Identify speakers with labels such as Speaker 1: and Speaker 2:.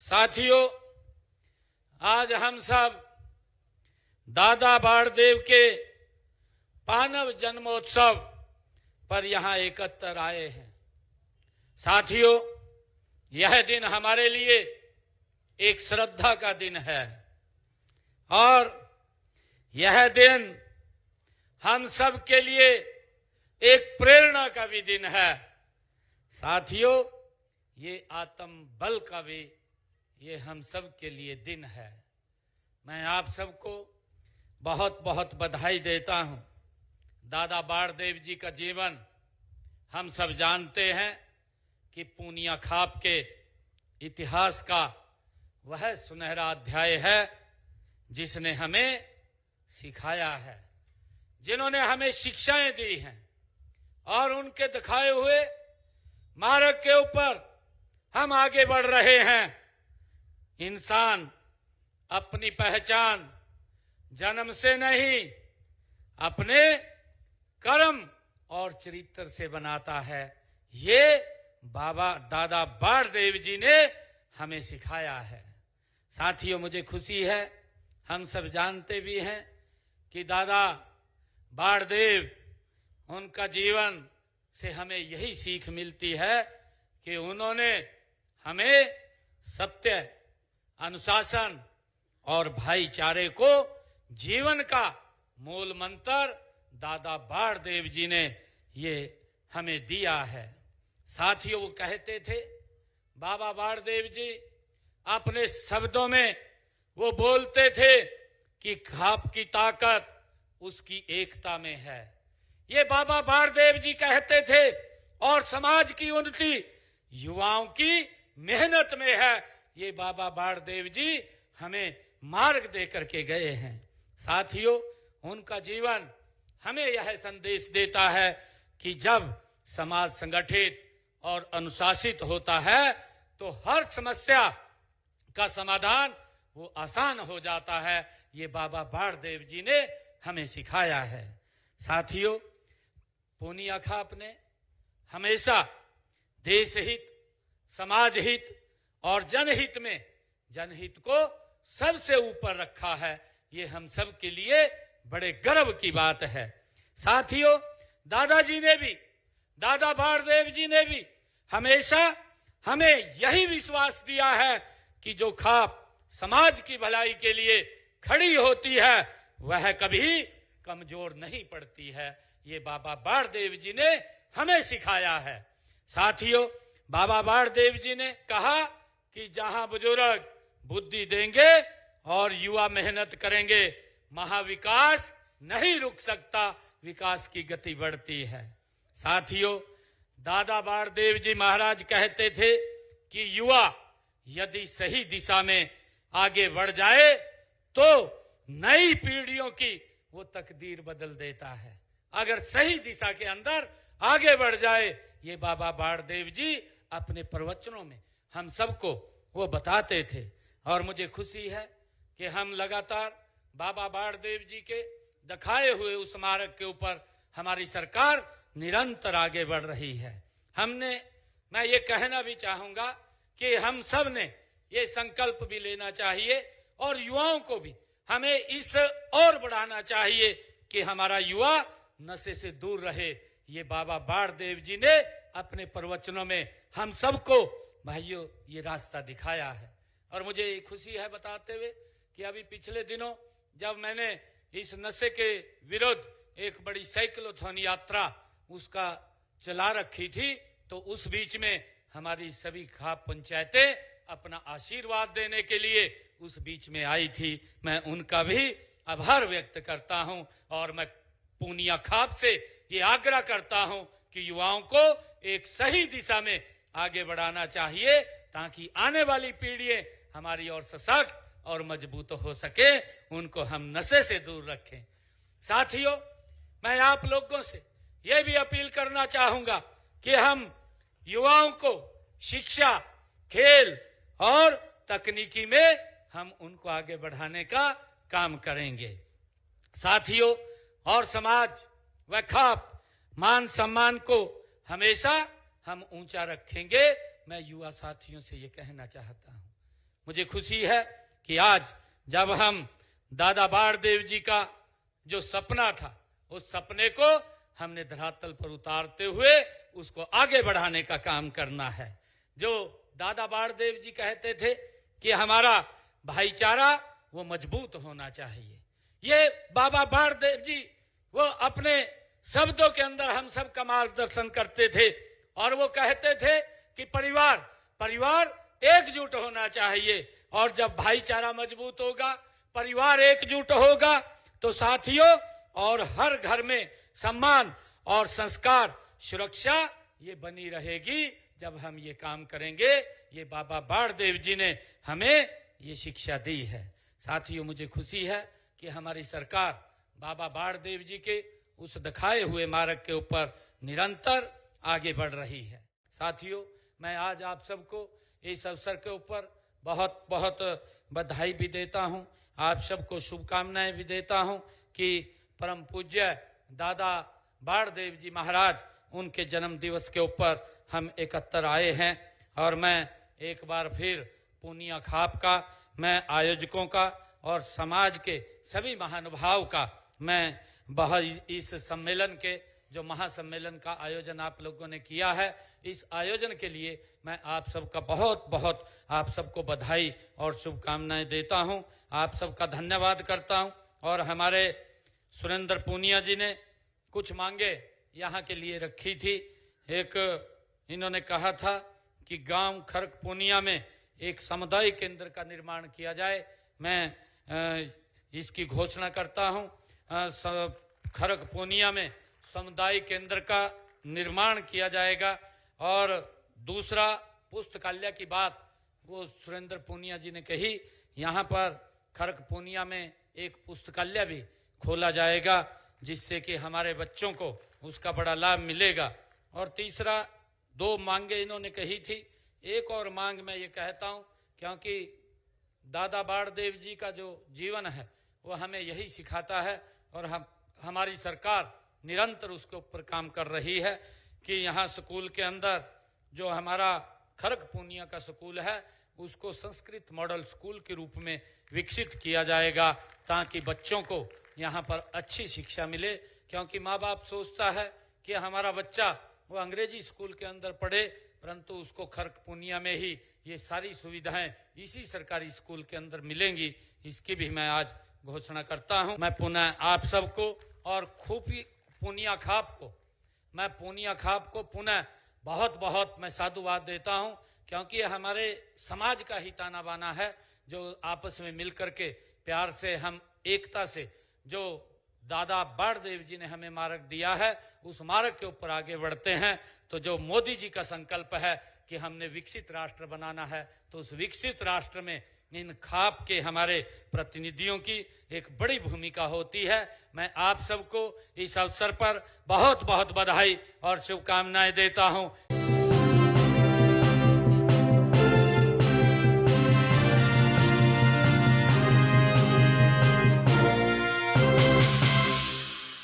Speaker 1: साथियों, आज हम सब दादा बाणदेव के पानव जन्मोत्सव पर यहां एकत्र आए हैं। साथियों, यह दिन हमारे लिए एक श्रद्धा का दिन है और यह दिन हम सब के लिए एक प्रेरणा का भी दिन है। साथियों, ये आत्म बल का भी ये हम सब के लिए दिन है। मैं आप सबको बहुत बहुत बधाई देता हूं। दादा बाणदेव जी का जीवन हम सब जानते हैं कि पूनिया खाप के इतिहास का वह सुनहरा अध्याय है जिसने हमें सिखाया है, जिन्होंने हमें शिक्षाएं दी हैं और उनके दिखाए हुए मार्ग के ऊपर हम आगे बढ़ रहे हैं। इंसान अपनी पहचान जन्म से नहीं, अपने कर्म और चरित्र से बनाता है। ये बाबा दादा बाणदेव जी ने हमें सिखाया है। साथियों, मुझे खुशी है, हम सब जानते भी हैं कि दादा बाणदेव, उनका जीवन से हमें यही सीख मिलती है कि उन्होंने हमें सत्य, अनुशासन और भाईचारे को जीवन का मूल मंत्र दादा बाणदेव जी ने ये हमें दिया है। साथियों, वो कहते थे, बाबा बाणदेव जी अपने शब्दों में वो बोलते थे कि खाप की ताकत उसकी एकता में है। ये बाबा बाणदेव जी कहते थे और समाज की उन्नति युवाओं की मेहनत में है। ये बाबा बाणदेव जी हमें मार्ग दे करके गए हैं। साथियों, उनका जीवन हमें यह संदेश देता है कि जब समाज संगठित और अनुशासित होता है तो हर समस्या का समाधान वो आसान हो जाता है। ये बाबा बाणदेव जी ने हमें सिखाया है। साथियों, पूनिया खाप ने हमेशा देश हित, समाज हित और जनहित में जनहित को सबसे ऊपर रखा है। ये हम सब के लिए बड़े गर्व की बात है। साथियों, दादाजी ने भी, दादा बाणदेव जी ने भी हमेशा हमें यही विश्वास दिया है कि जो खाप समाज की भलाई के लिए खड़ी होती है वह कभी कमजोर नहीं पड़ती है। ये बाबा बाणदेव जी ने हमें सिखाया है। साथियों, बाबा बाणदेव जी ने कहा कि जहां बुजुर्ग बुद्धि देंगे और युवा मेहनत करेंगे, महाविकास नहीं रुक सकता, विकास की गति बढ़ती है। साथियों, दादा बाणदेव जी महाराज कहते थे कि युवा यदि सही दिशा में आगे बढ़ जाए तो नई पीढ़ियों की वो तकदीर बदल देता है। अगर सही दिशा के अंदर आगे बढ़ जाए, ये बाबा बाणदेव जी अपने प्रवचनों में हम सबको वो बताते थे। और मुझे खुशी है कि हम लगातार बाबा बाणदेव जी के दिखाए हुए उस मार्ग के ऊपर हमारी सरकार निरंतर आगे बढ़ रही है। मैं ये कहना भी चाहूंगा कि हम सब ने ये संकल्प भी लेना चाहिए और युवाओं को भी हमें इस और बढ़ाना चाहिए कि हमारा युवा नशे से दूर रहे। ये बाबा बाणदेव जी ने अपने प्रवचनों में हम सबको भाइयों ये रास्ता दिखाया है। और मुझे खुशी है बताते हुए कि अभी पिछले दिनों जब मैंने इस नशे के विरुद्ध एक बड़ी साइक्लोथॉन यात्रा उसका चला रखी थी, तो उस बीच में हमारी सभी खाप पंचायतें अपना आशीर्वाद देने के लिए उस बीच में आई थी। मैं उनका भी आभार व्यक्त करता हूं और मैं पूनिया खाप से ये आग्रह करता हूं कि युवाओं को एक सही दिशा में आगे बढ़ाना चाहिए ताकि आने वाली पीढ़ियां हमारी और सशक्त और मजबूत हो सके, उनको हम नशे से दूर रखें। साथियों, मैं आप लोगों से यह भी अपील करना चाहूंगा कि हम युवाओं को शिक्षा, खेल और तकनीकी में हम उनको आगे बढ़ाने का काम करेंगे। साथियों, और समाज व खाप मान सम्मान को हमेशा हम ऊंचा रखेंगे। मैं युवा साथियों से ये कहना चाहता हूं। मुझे खुशी है कि आज जब हम दादा बाणदेव जी का जो सपना था, उस सपने को हमने धरातल पर उतारते हुए उसको आगे बढ़ाने का काम करना है। जो दादा बाणदेव जी कहते थे कि हमारा भाईचारा वो मजबूत होना चाहिए, ये बाबा बाणदेव जी वो अपने शब्दों के अंदर हम सब का मार्गदर्शन करते थे और वो कहते थे कि परिवार एकजुट होना चाहिए, और जब भाईचारा मजबूत होगा, परिवार एकजुट होगा, तो साथियों और हर घर में सम्मान और संस्कार, सुरक्षा ये बनी रहेगी जब हम ये काम करेंगे। ये बाबा बाणदेव जी ने हमें ये शिक्षा दी है। साथियों, मुझे खुशी है कि हमारी सरकार बाबा बाणदेव जी के उस दिखाए हुए मार्ग के ऊपर निरंतर आगे बढ़ रही है। साथियों, मैं आज आप सबको इस अवसर के ऊपर बहुत बहुत बधाई भी देता हूं, आप सबको शुभकामनाएं भी देता हूं कि परम पूज्य दादा बाणदेव जी महाराज उनके जन्म दिवस के ऊपर हम एकत्र आए हैं। और मैं एक बार फिर पूनिया खाप का, मैं आयोजकों का और समाज के सभी महानुभाव का, मैं बहुत इस सम्मेलन के जो महासम्मेलन का आयोजन आप लोगों ने किया है, इस आयोजन के लिए मैं आप सबका बहुत बहुत आप सबको बधाई और शुभकामनाएं देता हूं, आप सबका धन्यवाद करता हूं। और हमारे सुरेंद्र पूनिया जी ने कुछ मांगे यहाँ के लिए रखी थी। एक इन्होंने कहा था कि गांव खरक पूनिया में एक सामुदायिक केंद्र का निर्माण किया जाए। मैं इसकी घोषणा करता हूं, खरक पूनिया में सामुदायिक केंद्र का निर्माण किया जाएगा। और दूसरा, पुस्तकालय की बात वो सुरेंद्र पूनिया जी ने कही, यहाँ पर खरक पूनिया में एक पुस्तकालय भी खोला जाएगा जिससे कि हमारे बच्चों को उसका बड़ा लाभ मिलेगा। और तीसरा, 2 मांगे इन्होंने कही थी। एक और मांग मैं ये कहता हूं, क्योंकि दादा बाणदेव जी का जो जीवन है वो हमें यही सिखाता है और हमारी सरकार निरंतर उसके ऊपर काम कर रही है कि यहाँ स्कूल के अंदर जो हमारा खरक पूनिया का स्कूल है उसको संस्कृत मॉडल स्कूल के रूप में विकसित किया जाएगा, ताकि बच्चों को यहाँ पर अच्छी शिक्षा मिले। क्योंकि माँ बाप सोचता है कि हमारा बच्चा वो अंग्रेजी स्कूल के अंदर पढ़े, परंतु उसको खरक पूनिया में ही ये सारी सुविधाएं इसी सरकारी स्कूल के अंदर मिलेंगी। इसकी भी मैं आज घोषणा करता हूं। मैं पुनः आप सबको और खूबी पूनिया खाप को पुनः बहुत बहुत मैं साधुवाद देता हूं, क्योंकि हमारे समाज का ही ताना बाना है जो आपस में मिलकर के प्यार से हम एकता से जो दादा बाणदेव जी ने हमें मार्ग दिया है उस मार्ग के ऊपर आगे बढ़ते हैं। तो जो मोदी जी का संकल्प है कि हमने विकसित राष्ट्र बनाना है, तो उस विकसित राष्ट्र में इन खाप के हमारे प्रतिनिधियों की एक बड़ी भूमिका होती है। मैं आप सबको इस अवसर पर बहुत बहुत बधाई और शुभकामनाएं देता हूं।